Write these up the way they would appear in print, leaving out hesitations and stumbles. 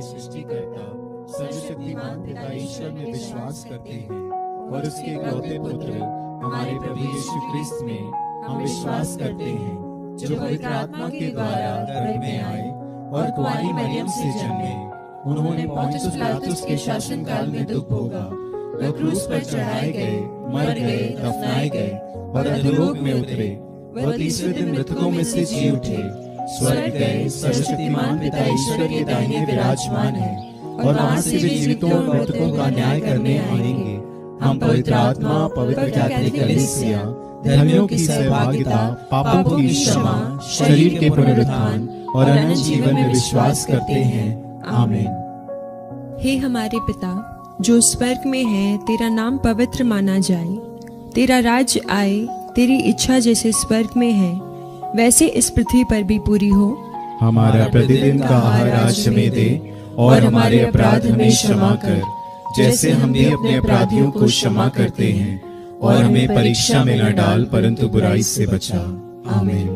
सृष्टिकर्ता सर्वशक्तिमान पिता ईश्वर में विश्वास करते हैं और उसके इकलौते पुत्र हमारे प्रभु यीशु क्रिस्त में हम विश्वास करते हैं, जो पवित्र आत्मा के द्वारा गर्भ में आए और कुंवारी मरियम से जन्मे। उन्होंने पोंतियुस पिलातुस के शासन काल में दुख भोगा, वह क्रूस पर चढ़ाए गए, मर गए, दफनाए गए और अधोलोक में उतरे। वह तीसरे दिन मृतकों में से जी उठे, स्वर्ग गए, सर्वशक्तिमान पिता ईश्वर के दाहिने विराजमान है और वहां से वे जीवितों और मृतकों का न्याय करने आएंगे। हम पवित्र आत्मा, पवित्र कैथोलिक कलीसिया, धर्मियों की सहभागिता, पापों की क्षमा, शरीर के पुनरुत्थान और अनंत जीवन में विश्वास करते हैं। आमीन। हे हमारे पिता जो स्वर्ग में है, तेरा नाम पवित्र माना जाए, तेरा राज्य आए, तेरी इच्छा जैसे स्वर्ग में है वैसे इस पृथ्वी पर भी पूरी हो। हमारा प्रतिदिन का आहार आज हमें दे और हमारे अपराध हमें क्षमा कर, जैसे हम भी अपने अपराधियों को क्षमा करते हैं, और हमें परीक्षा में न डाल परंतु बुराई से बचा। आमीन।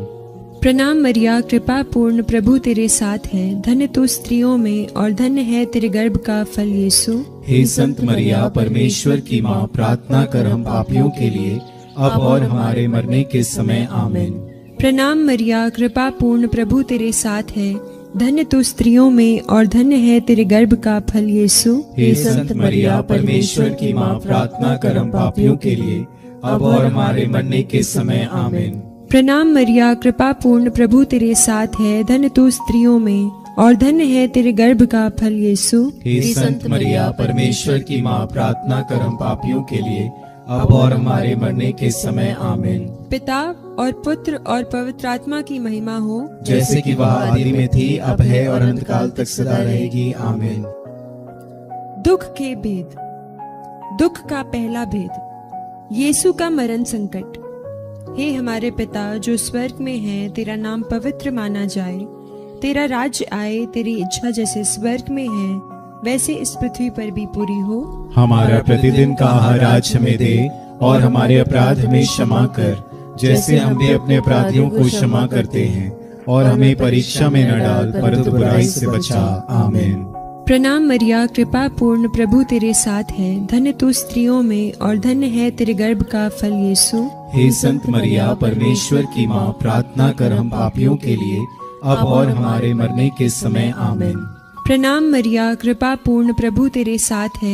प्रणाम मरिया, कृपा पूर्ण, प्रभु तेरे साथ है, धन्य तू स्त्रियों में और धन्य है तेरे गर्भ का फल यीशु। हे संत मरिया, परमेश्वर की माँ, प्रार्थना कर हम पापियों के लिए अब और हमारे मरने के समय। आमीन। प्रणाम मरिया, कृपा पूर्ण, प्रभु तेरे साथ है, धन्य तू स्त्रियों में और धन्य है तेरे गर्भ का फल यीशु। हे संत मरिया, परमेश्वर की माँ, प्रार्थना कर हम पापियों के लिए अब और हमारे मरने के समय। आमीन। प्रणाम मरिया, कृपा पूर्ण, प्रभु तेरे साथ है, धन्य तू स्त्रियों में और धन्य है तेरे गर्भ का फल यीशु। हे संत मरिया, परमेश्वर की माँ, प्रार्थना कर हम पापियों के लिए अब और हमारे मरने के समय। आमीन। पिता और पुत्र और पवित्र आत्मा की महिमा हो, जैसे कि वह आदि में थी, अब है और अनंत काल तक सदा रहेगी। आमीन। दुख के भेद। दुख का पहला भेद, यीशु का मरण संकट। हे हमारे पिता जो स्वर्ग में है, तेरा नाम पवित्र माना जाए, तेरा राज्य आए, तेरी इच्छा जैसे स्वर्ग में है वैसे इस पृथ्वी पर भी पूरी हो। हमारा प्रतिदिन का आहार आज हमें दे और हमारे अपराध हमें क्षमा कर, जैसे हम भी अपने अपराधियों को क्षमा करते हैं, और हमें परीक्षा में न डाल परंतु बुराई से बचा। आमीन। प्रणाम मरिया, कृपा पूर्ण, प्रभु तेरे साथ है, धन्य तू स्त्रियों में और धन्य है तेरे गर्भ का फल यीशु। हे संत मरिया, परमेश्वर की माँ, प्रार्थना कर हम पापियों के लिए अब और हमारे मरने के समय। आमीन। प्रणाम मरिया, कृपा पूर्ण, प्रभु तेरे साथ है,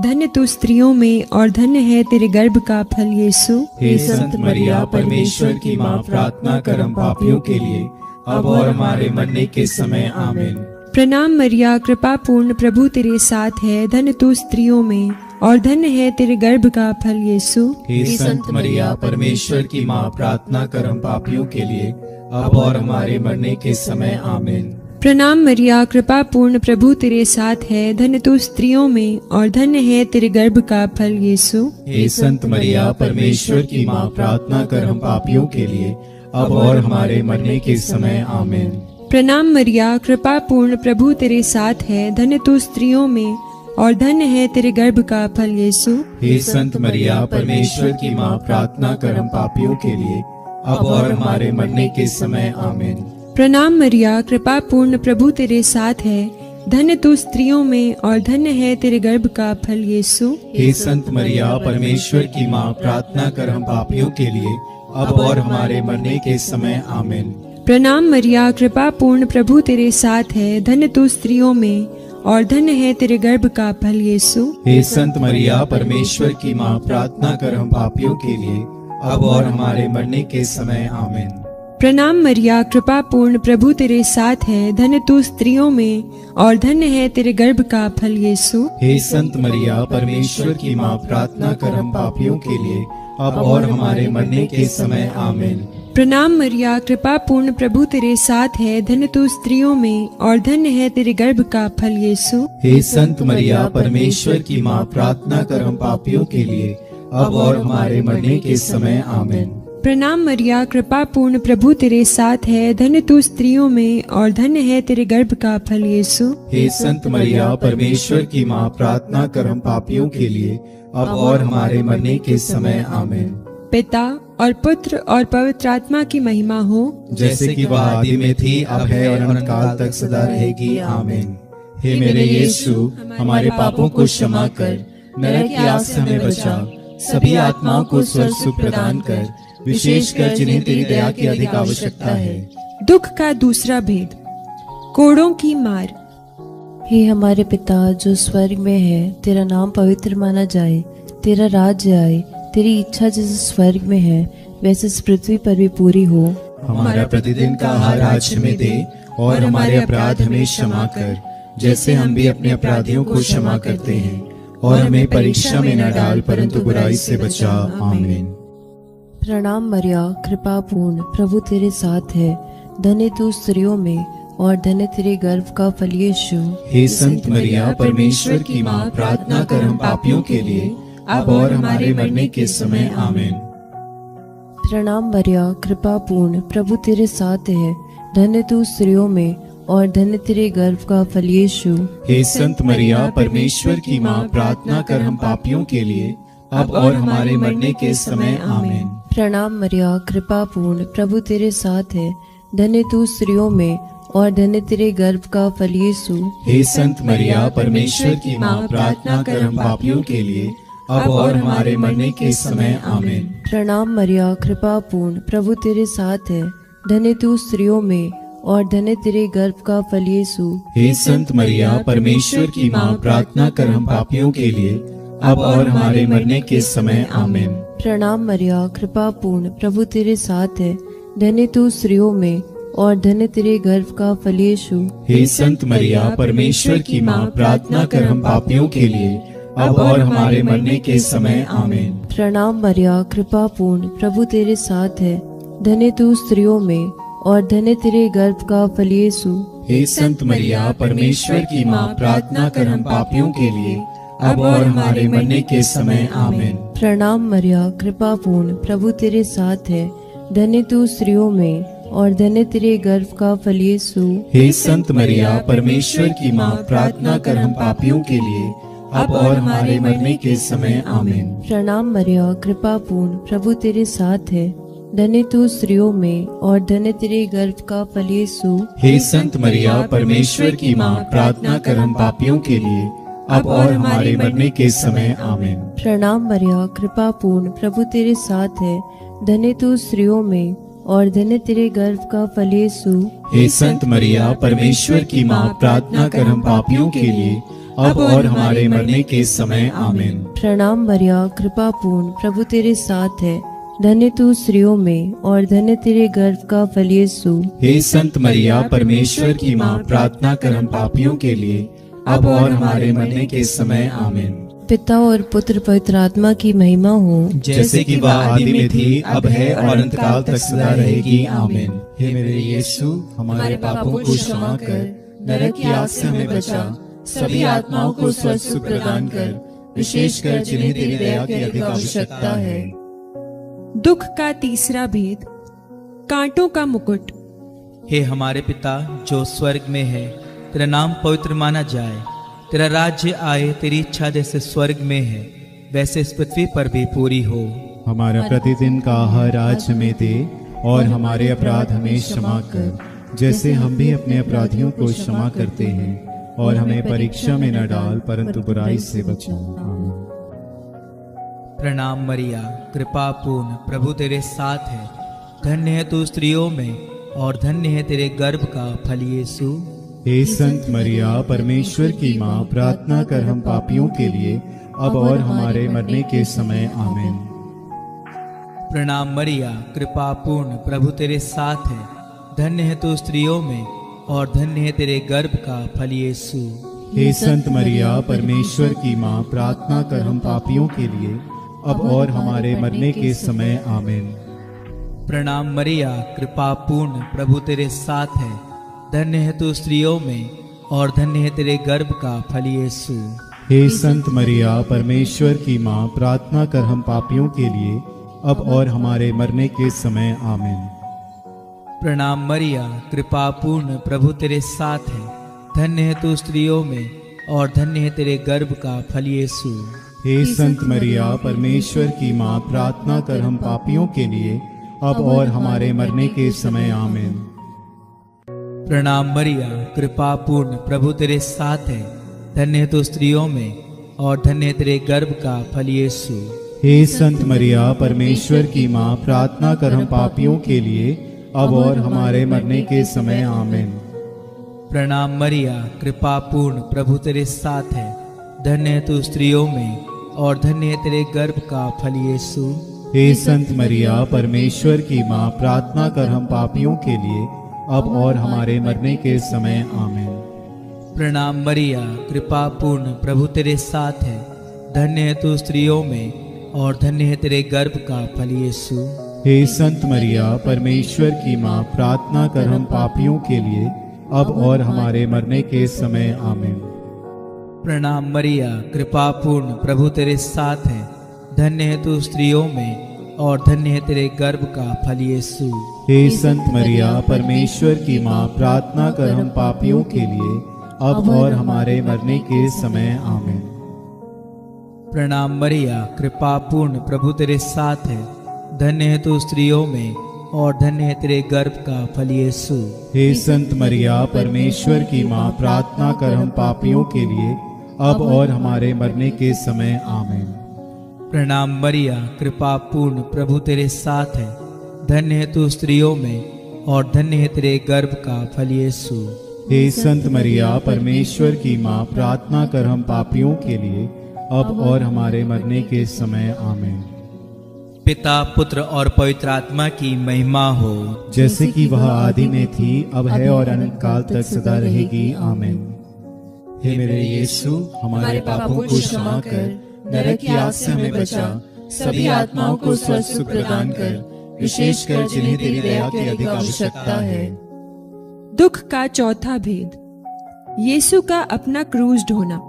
धन्य तू स्त्रियों में और धन्य है तेरे गर्भ का फल यीशु। हे संत मरिया, परमेश्वर की माँ, प्रार्थना कर हम पापियों के लिए अब और हमारे मरने के समय। आमीन। प्रणाम मरिया, कृपा पूर्ण, प्रभु तेरे साथ है, धन्य तू स्त्रियों में और धन्य है तेरे गर्भ का फल यीशु। हे संत मरिया, परमेश्वर की माँ, प्रार्थना कर हम पापियों के लिए अब और हमारे मरने के समय। आमीन। प्रणाम मरिया, कृपा पूर्ण, प्रभु तेरे साथ है, धन्य तू स्त्रियों में और धन्य है तेरे गर्भ का फल यीशु। हे संत मरिया, परमेश्वर की माँ, प्रार्थना कर हम पापियों के लिए अब और हमारे मरने के समय। आमीन। प्रणाम मरिया, कृपा पूर्ण, प्रभु तेरे साथ है, धन्य तू स्त्रियों में और धन्य है तेरे गर्भ का फल यीशु। हे संत मरिया, परमेश्वर की माँ, प्रार्थना कर हम पापियों के लिए अब और हमारे मरने के समय। आमीन। प्रणाम मरिया, कृपा पूर्ण, प्रभु तेरे साथ है, धन्य तू स्त्रियों में और धन्य है तेरे गर्भ का फल यीशु। हे संत मरिया, परमेश्वर की माँ, प्रार्थना कर हम पापियों के लिए अब और हमारे मरने के समय। आमीन। प्रणाम मरिया, कृपा पूर्ण, प्रभु तेरे साथ है, धन्य तू स्त्रियों में और धन्य है तेरे गर्भ का फल यीशु। हे संत मरिया, परमेश्वर की माँ, प्रार्थना कर हम पापियों के लिए अब और हमारे मरने के समय। आमीन। प्रणाम मरिया, कृपा पूर्ण, प्रभु तेरे साथ है, धन्य तू स्त्रियों में और धन्य है तेरे गर्भ का फल यीशु। हे संत मरिया, परमेश्वर की माँ, प्रार्थना कर हम पापियों के लिए अब और हमारे मरने के समय। आमीन। प्रणाम मरिया, कृपा पूर्ण, प्रभु तेरे साथ है, धन्य तू स्त्रियों में और धन्य है तेरे गर्भ का फल यीशु। हे संत मरिया, परमेश्वर की माँ, प्रार्थना कर हम पापियों के लिए अब और हमारे मरने के समय। आमीन। प्रणाम मरिया, कृपा पूर्ण, प्रभु तेरे साथ है, धन्य तू स्त्रियों में और धन्य है तेरे गर्भ का फल यीशु। हे संत मरिया, परमेश्वर की माँ, प्रार्थना कर हम पापियों के लिए अब और हमारे मरने के समय। आमीन। पिता और पुत्र और पवित्र आत्मा की महिमा हो, जैसे कि वह आदि में थी, अब है और अनंत काल तक सदा रहेगी। आमीन। हे मेरे यीशु, हमारे पापों को क्षमा कर, नरक की आग से हमें बचा, सभी आत्माओं को स्वर्ग सुख प्रदान कर, विशेषकर जिन्हें तेरी दया की अधिक आवश्यकता है। दुख का दूसरा भेद, कोड़ों की मार। हे हमारे पिता जो स्वर्ग में है, तेरा नाम पवित्र माना जाए, तेरा राज्य आए, तेरी इच्छा जैसे स्वर्ग में है वैसे इस पृथ्वी पर भी पूरी हो। हमारा प्रतिदिन का आहार आज हमें दे, और हमारे अपराध हमें क्षमा कर, जैसे हम भी अपने अपराधियों को क्षमा करते हैं, और हमें परीक्षा में न डाल, परंतु बुराई से बचा। आमीन। प्रणाम मरिया, कृपा पूर्ण, प्रभु तेरे साथ है, धन्य तू स्त्रियों में और धन्य तेरे गर्भ का फल यीशु। हे संत मरिया, परमेश्वर की माँ, प्रार्थना कर हम पापियों के लिए, अब और हमारे मरने के समय। आमीन। प्रणाम मरिया, कृपा पूर्ण, प्रभु तेरे साथ है, धन्य तू स्त्रियों में और धन्य तेरे गर्भ का फल यीशु। हे संत मरिया, परमेश्वर की माँ, प्रार्थना कर हम पापियों के लिए, अब और हमारे मरने के समय। आमीन। प्रणाम मरिया, कृपा पूर्ण, प्रभु तेरे साथ है, धन्य तू स्त्रियों में और धन्य तेरे गर्भ का फल यीशु। हे संत मरिया, परमेश्वर की माँ, प्रार्थना कर हम पापियों के लिए, अब और हमारे मरने के समय। आमीन। प्रणाम मरिया, कृपा पूर्ण, प्रभु तेरे साथ है, धन्य तू स्त्रियों में और धन्य तेरे गर्भ का फल यीशु। हे संत मरिया, परमेश्वर की माँ, प्रार्थना कर हम पापियों के लिए, अब और हमारे मरने के समय। आमीन। प्रणाम मरिया, कृपा पूर्ण, प्रभु तेरे साथ है, धन्य तू स्त्रियों में और धन्य तेरे गर्भ का फल यीशु। हे संत मरिया, परमेश्वर की माँ, प्रार्थना कर हम पापियों के लिए, अब और हमारे मरने के समय। आमीन। प्रणाम मरिया, कृपा पूर्ण, प्रभु तेरे साथ है, धन्य तू स्त्रियों में और धन्य तेरे गर्भ का फल यीशु। हे संत मरिया, परमेश्वर की माँ, प्रार्थना कर हम पापियों के लिए, अब और हमारे मरने के समय। आमीन। प्रणाम मरिया, कृपा पूर्ण, प्रभु तेरे साथ है, धन्य तू स्त्रियों में और धन्य तेरे गर्भ का फल यीशु। हे संत मरिया, परमेश्वर की माँ, प्रार्थना कर हम पापियों के लिए, अब और हमारे मरने के समय। आमीन। प्रणाम मरिया, कृपा पूर्ण, प्रभु तेरे साथ है, धन्य तू स्त्रियों में और धन्य तेरे गर्भ का फल यीशु। हे संत मरिया, परमेश्वर की माँ, प्रार्थना कर हम पापियों के लिए, अब और हमारे मरने के समय। आमीन। प्रणाम मरिया, कृपा पूर्ण, प्रभु तेरे साथ है, धन्य तू स्त्रियों में और धन्य तेरे गर्भ का फल यीशु। हे संत मरिया, परमेश्वर की माँ, प्रार्थना कर हम पापियों के लिए, अब और हमारे मरने के समय। आमीन। प्रणाम मरिया, कृपा पूर्ण, प्रभु तेरे साथ है, धन्य तू स्त्रियों में और धन्य तेरे गर्भ का फल यीशु। हे संत मरिया, परमेश्वर की माँ, प्रार्थना कर हम पापियों के लिए, अब और हमारे मरने के समय। आमीन। पिता और पुत्र पवित्र आत्मा की महिमा हो, जैसे कि वह आदि में थी, अब है और अंतकाल तक सदा रहेगी। आमीन। हे मेरे यीशु, हमारे पापों को क्षमा कर, नरक की आग से हमें बचा, सभी आत्माओं को स्वर्ग सुख प्रदान कर, विशेषकर जिन्हें तेरी दया की अधिक आवश्यकता है। दुख का तीसरा भेद, कांटों का मुकुट। हे हमारे पिता जो स्वर्ग में है, तेरा नाम पवित्र माना जाए, तेरा राज्य आए, तेरी इच्छा जैसे स्वर्ग में है वैसे इस पृथ्वी पर भी पूरी हो। हमारा प्रतिदिन का आहार आज हमें दे, और हमारे अपराध हमें क्षमा कर, जैसे हम भी अपने अपराधियों को क्षमा करते हैं, और हमें परीक्षा में न डाल, परंतु बुराई से बचा। आमीन। प्रणाम मरिया, कृपा पूर्ण, प्रभु तेरे साथ है, धन्य है तू स्त्रियों में और धन्य है तेरे गर्भ का फल यीशु। हे संत मरिया, परमेश्वर की माँ, प्रार्थना कर हम पापियों के लिए, अब और हमारे मरने के समय। आमीन। प्रणाम मरिया, कृपा पूर्ण, प्रभु तेरे साथ है, धन्य है तू स्त्रियों में और धन्य है तेरे गर्भ का फल यीशु। हे संत मरिया, परमेश्वर की माँ, प्रार्थना कर हम पापियों के लिए, अब और हमारे मरने के समय। आमीन। प्रणाम मरिया, कृपा पूर्ण, प्रभु तेरे साथ है, धन्य है तू स्त्रियों में और धन्य है तेरे गर्भ का फल यीशु। हे संत मरिया, परमेश्वर की माँ, प्रार्थना कर हम पापियों के लिए, अब और हमारे मरने के समय। आमीन। प्रणाम मरिया, कृपा पूर्ण, प्रभु तेरे साथ है, धन्य है तू स्त्रियों में और धन्य है तेरे गर्भ का फल यीशु। हे संत मरिया, परमेश्वर की माँ, प्रार्थना कर हम पापियों के लिए, अब और हमारे मरने के समय। आमीन। प्रणाम मरिया, कृपा पूर्ण, प्रभु तेरे साथ है। धन्य है तू स्त्रियों में और धन्य है तेरे गर्भ का फल यीशु। हे संत मरिया, परमेश्वर की माँ, प्रार्थना कर हम पापियों के लिए अब और हमारे मरने के समय। आमीन। प्रणाम मरिया, कृपा पूर्ण, प्रभु तेरे साथ है। धन्य है तू स्त्रियों में और धन्य है तेरे गर्भ का फल यीशु। हे संत मरिया, परमेश्वर की माँ, प्रार्थना कर हम पापियों के लिए अब और हमारे मरने के समय। आमीन। प्रणाम मरिया, कृपा पूर्ण, प्रभु तेरे साथ है। धन्य है तू स्त्रियों में और धन्य है तेरे गर्भ का फल यीशु। हे संत मरिया, परमेश्वर की माँ, प्रार्थना कर हम पापियों के लिए अब और हमारे मरने के समय। आमीन। प्रणाम मरिया, कृपा पूर्ण, प्रभु तेरे साथ है। धन्य है तू स्त्रियों में और धन्य है तेरे गर्भ का फल यीशु। हे संत मरिया, परमेश्वर की माँ, प्रार्थना कर हम पापियों के लिए अब और हमारे मरने के समय। आमीन। प्रणाम मरिया, कृपा पूर्ण, प्रभु तेरे साथ है। धन्य है तू स्त्रियों में और धन्य है तेरे गर्भ का फल यीशु। हे संत मरिया, परमेश्वर की माँ, प्रार्थना कर हम पापियों के लिए अब और हमारे मरने के समय। आमीन। प्रणाम मरिया, कृपा पूर्ण, प्रभु तेरे साथ है। धन्य है तू स्त्रियों में और धन्य है तेरे गर्भ का फल यीशु। हे संत मरिया, परमेश्वर की माँ, प्रार्थना कर हम पापियों के लिए अब और हमारे मरने के समय। आमीन। पिता, पुत्र और पवित्र आत्मा की महिमा हो, जैसे कि वह आदि में थी, अब है और अनंत काल तक सदा रहेगी। आमीन। हे मेरे यीशु, हमारे पापों को क्षमा कर, नरक की आग से हमें बचा, सभी आत्माओं को स्वर्ग सुख प्रदान कर, विशेषकर जिन्हें तेरी दया की अधिक आवश्यकता है। दुख का चौथा भेद, यीशु का अपना क्रूज ढोना।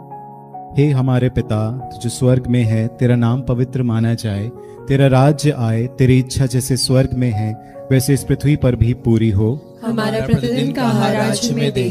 हे हमारे पिता, तू जो स्वर्ग में है, तेरा नाम पवित्र माना जाए, तेरा राज्य आए, तेरी इच्छा जैसे स्वर्ग में है वैसे इस पृथ्वी पर भी पूरी हो। हमारा प्रतिदिन का आहार आज हमें दे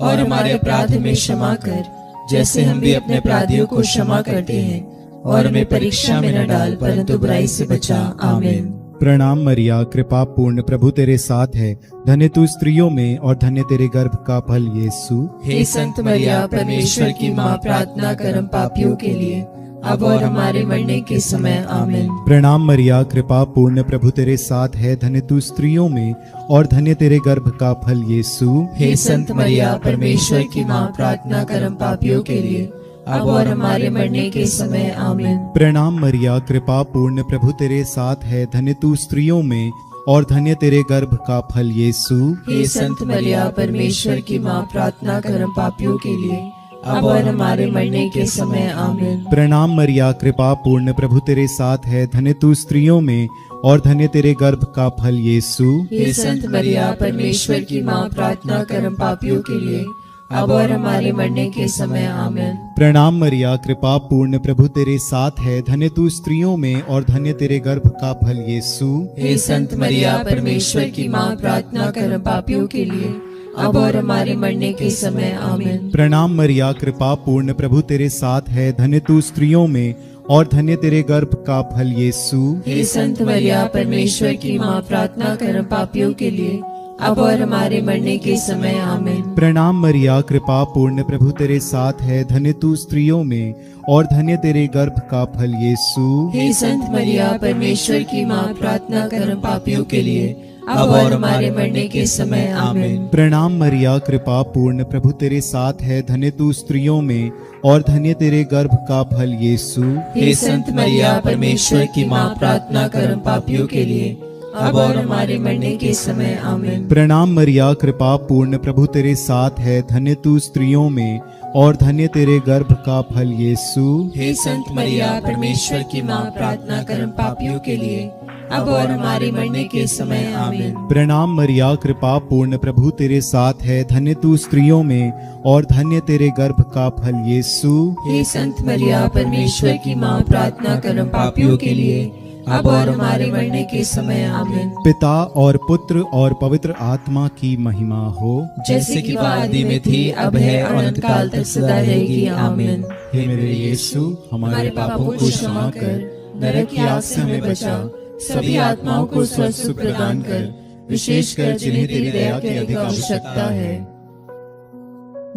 और हमारे अपराध में क्षमा कर, जैसे हम भी अपने अपराधियों को क्षमा करते हैं, और हमें परीक्षा में न डाल, परंतु बुराई से बचा। आमीन। प्रणाम मरिया, कृपा पूर्ण, प्रभु तेरे साथ है। धन्य तू स्त्रियों में और धन्य तेरे गर्भ का फल यीशु। हे संत मरिया, परमेश्वर की माँ, प्रार्थना कर हम पापियों के लिए अब और हमारे मरने के समय। आमीन। प्रणाम मरिया, कृपा पूर्ण, प्रभु तेरे साथ है। धन्य तू स्त्रियों में और धन्य तेरे गर्भ का फल यीशु। हे संत मरिया, परमेश्वर की माँ, प्रार्थना कर हम पापियों के लिए अब और हमारे मरने के समय। आमीन। प्रणाम मरिया, कृपा पूर्ण, प्रभु तेरे साथ है। धन्य तू स्त्रियों में और धन्य तेरे गर्भ का फल यीशु। हे संत मरिया, परमेश्वर की माँ, प्रार्थना कर हम पापियों के लिए अब और हमारे मरने के समय। आमीन। प्रणाम मरिया, कृपा पूर्ण, प्रभु तेरे साथ है। धन्य तू स्त्रियों में और धन्य तेरे गर्भ का फल यीशु। हे संत मरिया, परमेश्वर की माँ, प्रार्थना कर हम पापियों के लिए अब और हमारे मरने के समय। आमीन। प्रणाम मरिया, कृपा पूर्ण, प्रभु तेरे साथ है। धन्य तू स्त्रियों में और धन्य तेरे गर्भ का फल यीशु। हे संत मरिया, परमेश्वर की माँ, प्रार्थना कर हम पापियों के लिए अब और हमारे मरने के समय। आमीन। प्रणाम मरिया, कृपा पूर्ण, प्रभु तेरे साथ है। धन्य तू स्त्रियों में और धन्य तेरे गर्भ का फल यीशु। हे संत मरिया, परमेश्वर की माँ, प्रार्थना कर हम पापियों के लिए अब और हमारे मरने के समय। आमीन। प्रणाम मरिया, कृपा पूर्ण, प्रभु तेरे साथ है। धन्य तू स्त्रियों में और धन्य तेरे गर्भ का फल यीशु। हे संत मरिया, परमेश्वर की माँ, प्रार्थना कर हम पापियों के लिए अब और हमारे मरने के समय। आमीन। प्रणाम मरिया, कृपा पूर्ण, प्रभु तेरे साथ है। धन्य तू स्त्रियों में और धन्य तेरे गर्भ का फल यीशु। हे संत मरिया, परमेश्वर की माँ, प्रार्थना कर हम पापियों के लिए अब और हमारे मरने के समय। आमीन। प्रणाम मरिया, कृपा पूर्ण, प्रभु तेरे साथ है। धन्य तू स्त्रियों में और धन्य तेरे गर्भ का फल यीशु। हे संत मरिया, परमेश्वर की माँ, प्रार्थना कर हम पापियों के लिए अब और हमारे मरने के समय। आमीन। प्रणाम मरिया, कृपा पूर्ण, प्रभु तेरे साथ है। धन्य तू स्त्रियों में और धन्य तेरे गर्भ का फल यीशु। हे संत मरिया, परमेश्वर की माँ, प्रार्थना कर हम पापियों के लिए अब और हमारे मरने के समय। आमीन। पिता और पुत्र और पवित्र आत्मा की महिमा हो, जैसे कि वह आदि में थी, अब है और अनंत काल तक सदा रहेगी। आमीन। हे मेरे यीशु, हमारे पापों को क्षमा कर, नरक की आग से हमें बचा, सभी आत्माओं को स्वर्ग सुख प्रदान कर, विशेषकर जिन्हें तेरी दया की अधिक आवश्यकता है।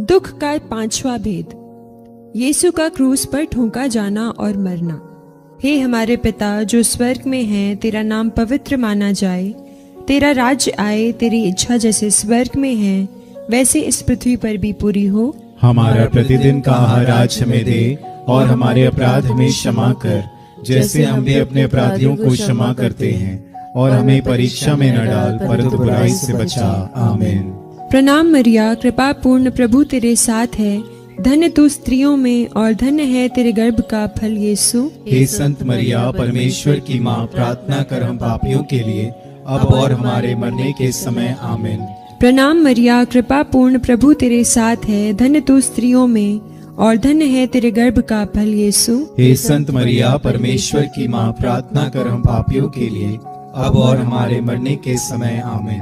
दुख का 5वां भेद, यीशु का क्रूस पर ठोंका जाना और मरना। हे हमारे पिता जो स्वर्ग में है, तेरा नाम पवित्र माना जाए, तेरा राज्य आए, तेरी इच्छा जैसे स्वर्ग में है वैसे इस पृथ्वी पर भी पूरी हो। हमारा प्रतिदिन का आहार आज हमें दे, और हमारे अपराध हमें क्षमा कर, जैसे हम भी अपने अपराधियों को क्षमा करते हैं, और हमें परीक्षा में न डाल, परंतु बुराई से बचा। आमीन। प्रणाम मरिया, कृपा पूर्ण, प्रभु तेरे साथ है, धन्य तू स्त्रियों में और धन्य है तेरे गर्भ का फल यीशु। हे संत मरिया, परमेश्वर की माँ, प्रार्थना कर हम पापियों के लिए, अब और हमारे मरने के समय। आमीन। प्रणाम मरिया, कृपा पूर्ण, प्रभु तेरे साथ है, धन्य तू स्त्रियों में और धन्य है तेरे गर्भ का फल यीशु। हे संत मरिया, परमेश्वर की माँ, प्रार्थना कर हम पापियों के लिए, अब और हमारे मरने के समय। आमीन।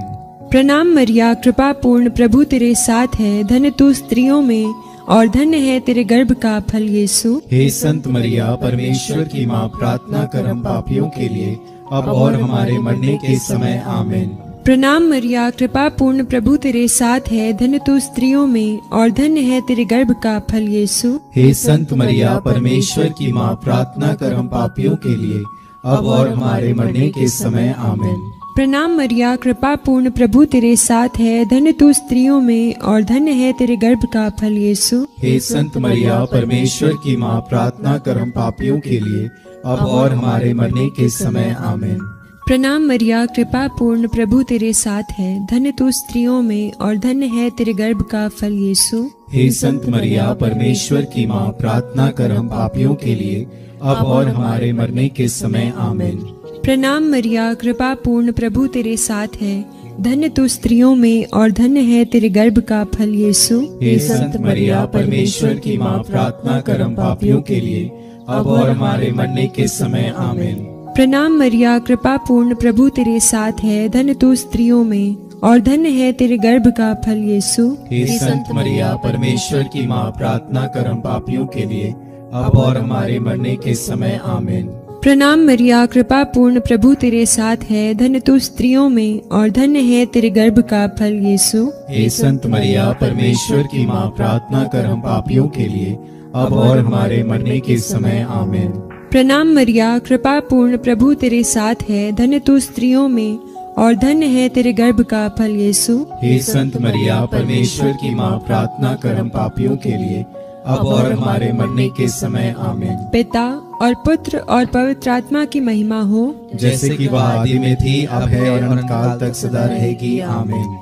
प्रणाम मरिया, कृपा पूर्ण, प्रभु तेरे साथ है, धन्य तू स्त्रियों में और धन्य है तेरे गर्भ का फल यीशु। हे संत मरिया, परमेश्वर की माँ, प्रार्थना कर हम पापियों के लिए, अब और हमारे मरने के समय। आमीन। प्रणाम मरिया, कृपा पूर्ण, प्रभु तेरे साथ है, धन्य तू स्त्रियों में और धन्य है तेरे गर्भ का फल यीशु। हे संत मरिया, परमेश्वर की माँ, प्रार्थना कर हम पापियों के लिए, अब और हमारे मरने के समय। आमीन। प्रणाम मरिया, कृपा पूर्ण, प्रभु तेरे साथ है, धन्य तू स्त्रियों में और धन्य है तेरे गर्भ का फल यीशु। हे संत मरिया, परमेश्वर की माँ, प्रार्थना कर हम पापियों के लिए, अब और हमारे मरने के समय। आमीन। प्रणाम मरिया, कृपा पूर्ण, प्रभु तेरे साथ है, धन्य तू स्त्रियों में और धन्य है तेरे गर्भ का फल यीशु। हे संत मरिया, परमेश्वर की माँ, प्रार्थना कर हम पापियों के लिए, अब और हमारे मरने के समय। आमीन। प्रणाम मरिया, कृपा पूर्ण, प्रभु तेरे साथ है, धन्य तू स्त्रियों में और धन्य है तेरे गर्भ का फल यीशु। हे संत मरिया, परमेश्वर की माँ, प्रार्थना कर हम पापियों के लिए, अब और हमारे मरने के समय। आमीन। प्रणाम मरिया, कृपा पूर्ण, प्रभु तेरे साथ है, धन्य तू स्त्रियों में और धन्य है तेरे गर्भ का फल यीशु। हे संत मरिया, परमेश्वर की माँ, प्रार्थना कर हम पापियों के लिए, अब और हमारे मरने के समय। आमीन। प्रणाम मरिया, कृपा पूर्ण, प्रभु तेरे साथ है, धन्य तू स्त्रियों में और धन्य है तेरे गर्भ का फल यीशु। हे संत मरिया, परमेश्वर की माँ, प्रार्थना कर हम पापियों के लिए, अब और हमारे मरने के समय। आमीन। प्रणाम मरिया, कृपा पूर्ण, प्रभु तेरे साथ है, धन्य तू स्त्रियों में और धन्य है तेरे गर्भ का फल यीशु। हे संत मरिया, परमेश्वर की माँ, प्रार्थना कर हम पापियों के लिए, अब और हमारे मरने के समय। आमीन। पिता और पुत्र और पवित्र आत्मा की महिमा हो, जैसे कि वह आदि में थी, अब है और अनंत काल तक सदा रहेगी। आमीन।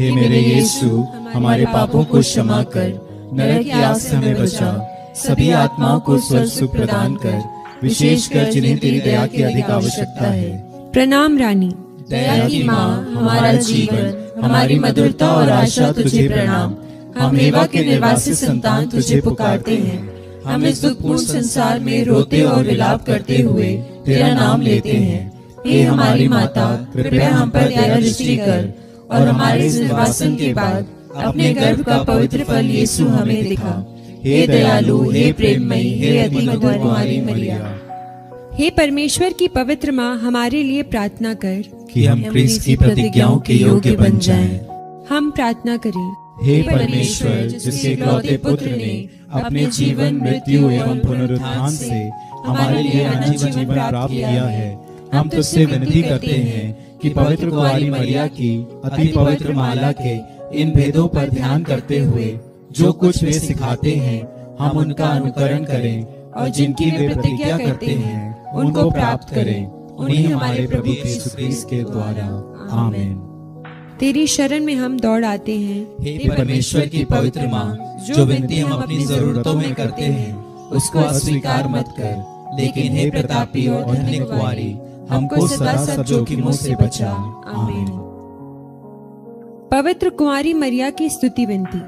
हे मेरे यीशु, हमारे पापों को क्षमा कर, नरक की आग से हमें बचा, सभी आत्माओं को स्वर्ग सुख प्रदान कर, विशेषकर जिन्हें तेरी दया की अधिक आवश्यकता है। प्रणाम रानी, दया की माँ, हमारा जीवन, हमारी मधुरता और आशा तुझे प्रणाम। हम एवा के निर्वासित संतान तुझे पुकारते हैं। हम इस दुखपूर्ण संसार में रोते और विलाप करते हुए तेरा नाम लेते हैं। हे हमारी माता, कृपया हम पर दया दृष्टि कर और हमारे इस निर्वासन के बाद अपने गर्भ का पवित्र फल यीशु हमें दिखा। हे दयालु, हे प्रेममयी, हे अति मधुर कुमारी मरिया। हे परमेश्वर की पवित्र माँ, हमारे लिए प्रार्थना कर कि हम क्रिस्त की प्रतिज्ञाओं के योग्य बन जाएं। हम प्रार्थना करें। हे परमेश्वर, जिसके इकलौते पुत्र ने अपने जीवन, मृत्यु एवं पुनरुत्थान से हमारे लिए अनंत जीवन प्राप्त किया है, हम तुझसे विनती करते हैं कि पवित्र कुंवारी मरिया की अति पवित्र माला के इन भेदों पर ध्यान करते हुए जो कुछ वे सिखाते हैं, हम उनका अनुकरण करें और जिनकी वे प्रतिज्ञा करते हैं उनको प्राप्त करें। उन्हीं हमारे प्रभु यीशु क्रिस्त के द्वारा। आमीन। तेरी शरण में हम दौड़ आते हैं। हे परमेश्वर की पवित्र माँ, जो विनती हम अपनी जरूरतों में करते हैं उसको अस्वीकार मत कर, लेकिन हे प्रतापी और धन्य कुंवारी, हमको सदा सब जोखिमों से बचा। आमीन। पवित्र कुंवारी मरिया की स्तुति विनती।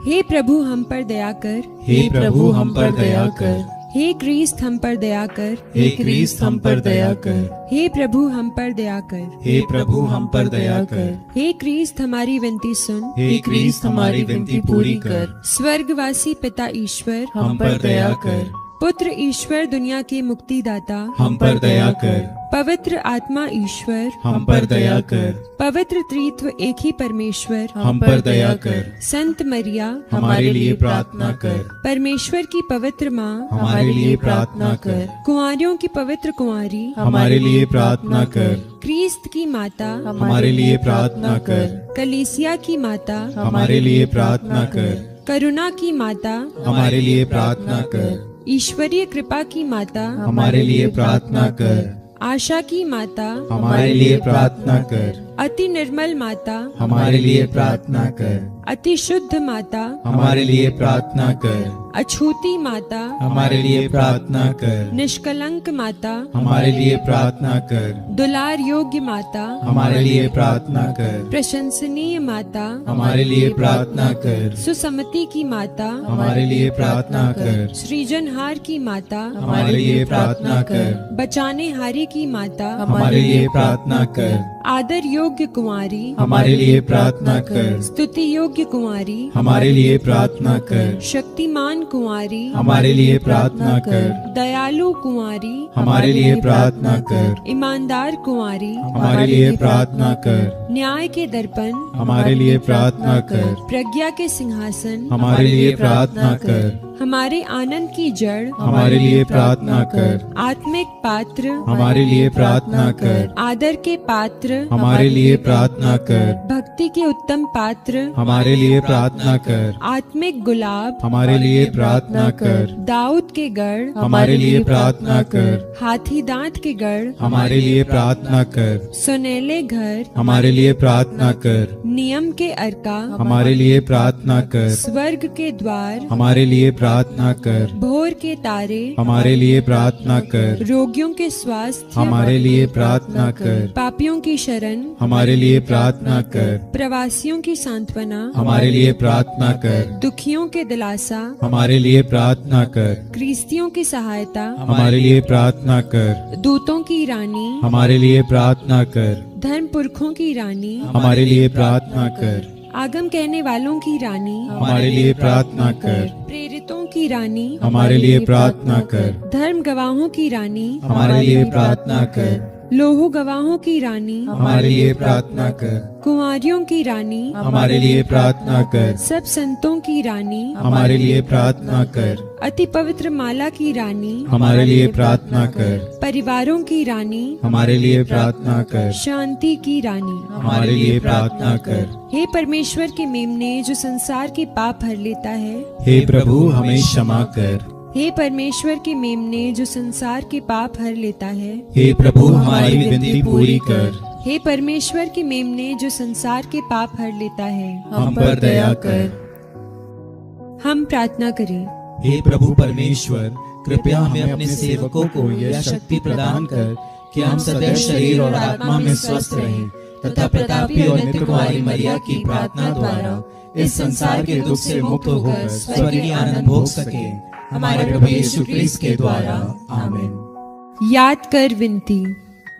हे प्रभु हम पर दया कर, हे प्रभु हम पर दया कर, हे क्रिस्त हम पर दया कर, हे क्रिस्त हम पर दया कर, हे प्रभु हम पर दया कर, हे प्रभु हम पर दया कर, हे क्रिस्त हमारी विनती सुन, हे क्रिस्त हमारी विनती पूरी कर। स्वर्गवासी पिता ईश्वर हम पर दया कर। पुत्र ईश्वर दुनिया के मुक्तिदाता, हम पर दया कर। पवित्र आत्मा ईश्वर, हम पर दया कर। पवित्र त्रित्व एक ही परमेश्वर, हम पर दया कर। संत मरिया, हमारे लिए प्रार्थना कर। परमेश्वर की पवित्र माँ, हमारे लिए प्रार्थना कर। कुंवारियों की पवित्र कुंवारी, हमारे लिए प्रार्थना कर। क्रिस्त की माता, हमारे लिए प्रार्थना कर। कलीसिया की माता, हमारे लिए प्रार्थना कर। करुणा की माता, हमारे लिए प्रार्थना कर। ईश्वरीय कृपा की माता, हमारे लिए प्रार्थना कर। आशा की माता, हमारे लिए प्रार्थना कर। अति निर्मल माता, हमारे लिए प्रार्थना कर। अति शुद्ध माता, हमारे लिए प्रार्थना कर। अछूती माता, हमारे लिए प्रार्थना कर। निष्कलंक माता, हमारे लिए प्रार्थना कर। दुलार योग्य माता, हमारे लिए प्रार्थना कर। प्रशंसनीय माता, हमारे लिए प्रार्थना कर। सुसमति की माता, हमारे लिए प्रार्थना कर। सृजनहार की माता, हमारे लिए प्रार्थना कर। बचाने हारी की माता, हमारे लिए प्रार्थना कर। आदर योग्य कुंवारी, हमारे लिए प्रार्थना कर। स्तुति योग्य कुंवारी, हमारे लिए प्रार्थना कर। शक्तिमान कुंवारी, हमारे लिए प्रार्थना कर। दयालु कुंवारी, हमारे लिए प्रार्थना कर। ईमानदार कुंवारी, हमारे लिए प्रार्थना कर। न्याय के दर्पण, हमारे लिए प्रार्थना कर। प्रज्ञा के सिंहासन, हमारे लिए प्रार्थना कर। हमारे आनंद की जड़, हमारे लिए प्रार्थना कर। आत्मिक पात्र, हमारे लिए प्रार्थना कर। आदर के पात्र, हमारे लिए प्रार्थना कर। भक्ति के उत्तम पात्र, हमारे लिए प्रार्थना कर। आत्मिक गुलाब, हमारे लिए प्रार्थना कर। दाऊद के गढ़, हमारे लिए प्रार्थना कर। हाथी दांत के गढ़, हमारे लिए प्रार्थना कर। सुनहले घर, हमारे लिए प्रार्थना कर। नियम के अर्का, हमारे लिए प्रार्थना कर। स्वर्ग के द्वार, हमारे लिए प्रार्थना कर। भोर के तारे, हमारे लिए प्रार्थना कर। रोगियों के स्वास्थ्य, हमारे लिए प्रार्थना कर। पापियों की शरण, हमारे लिए प्रार्थना कर। प्रवासियों की सांत्वना, हमारे लिए प्रार्थना कर। दुखियों के दिलासा, हमारे लिए प्रार्थना कर। क्रिस्तियों की सहायता, हमारे लिए प्रार्थना कर। दूतों की रानी, हमारे लिए प्रार्थना कर। धर्म पुरखों की रानी, हमारे लिए प्रार्थना कर। आगम कहने वालों की रानी, हमारे लिए प्रार्थना कर। प्रेरितों की रानी, हमारे लिए प्रार्थना कर। धर्म गवाहों की रानी, हमारे लिए प्रार्थना कर। लोहो गवाहों की रानी, हमारे लिए प्रार्थना कर। कुंवारियों की रानी, हमारे लिए प्रार्थना कर। सब संतों की रानी, हमारे लिए प्रार्थना कर। अति पवित्र माला की रानी, हमारे लिए प्रार्थना कर। परिवारों की रानी, हमारे लिए प्रार्थना कर। शांति की रानी, हमारे लिए प्रार्थना कर। हे परमेश्वर के मेमने जो संसार के पाप हर लेता है, हे प्रभु हमें क्षमा कर। हे परमेश्वर के मेमने जो संसार के पाप हर लेता है, हे प्रभु हमारी विनती पूरी कर। हे परमेश्वर के मेमने जो संसार के पाप हर लेता है, हम पर दया कर। हम प्रार्थना करें। हे प्रभु परमेश्वर, कृपया हमें अपने सेवकों को यह शक्ति प्रदान कर कि हम सदैव शरीर और आत्मा में स्वस्थ रहें तथा प्रतापी और नित्य कुमारी मरिया की प्रार्थना द्वारा इस संसार के दुख से मुक्त होकर स्वर्गीय आनंद भोग सके, हमारे प्रभु यीशु क्रिस्त के द्वारा। आमीन। याद कर विनती।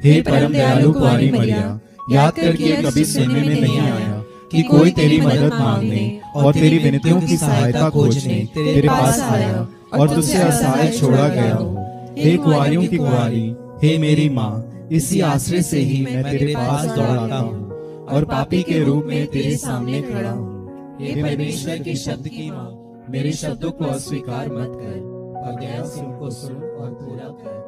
हे परम दयालु कुंवारी मरिया, याद कर कि कभी सुनने में नहीं आया कि कोई तेरी मदद मांगने और तेरी विनतियों की सहायता खोजने तेरे पास आया और तुझसे असहाय छोड़ा गया हो। हे कुंवारियों की कुंवारी, हे मेरी माँ, इसी आश्रय से ही मैं तेरे पास दौड़ाता हूँ और पापी के रूप में तेरे सामने खड़ा हूँ। हे परमेश्वर के शब्द की माँ, मेरे शब्दों को अस्वीकार मत कर, पर दया से उनको सुन और पूरा कर।